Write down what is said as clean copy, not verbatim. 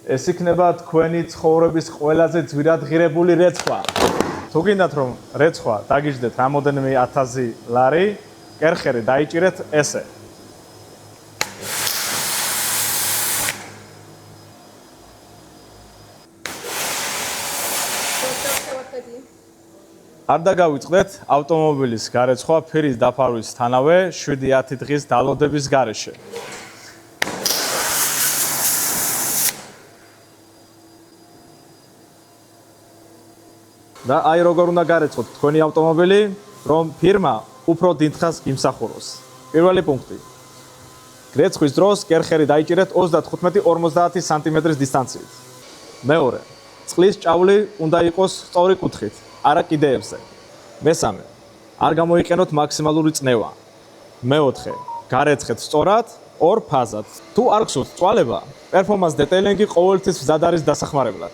ეს იქნება თქვენი ცხოვრების ყველაზე ძვირადღირებული რეცხვა. თუ გინდათ რომ რეცხვა დაგიждეთ რამოდენიმე 1000 ლარი, კერხერი დაიჭირეთ ესე. არ დაგავიწყდეთ ავტომობილის გარეცხვა ფერის დაფარვისთანავე 7-10 დღის დალოდების გარეშე. და აი როგორ უნდა გარეცხოთ თქვენი ავტომობილი, რომ ფირმა უფრო დიდხანს იმსახუროს. პირველი პუნქტი. რეცხვის დროს კერხერი დაიჭირეთ 35-50 სანტიმეტრის დისტანციით. მეორე. წყლის ჭავლი უნდა იყოს სწორი კუთხით, არა კიდეებზე. მესამე. არ გამოიყენოთ მაქსიმალური წნევა. მეოთხე. გარეცხეთ სწორად, ორ ფაზად. თუ არ გსურთ წვალება, პერფორმანს დეტეილინგი ყოველთვის მზად არის დასახმარებლად.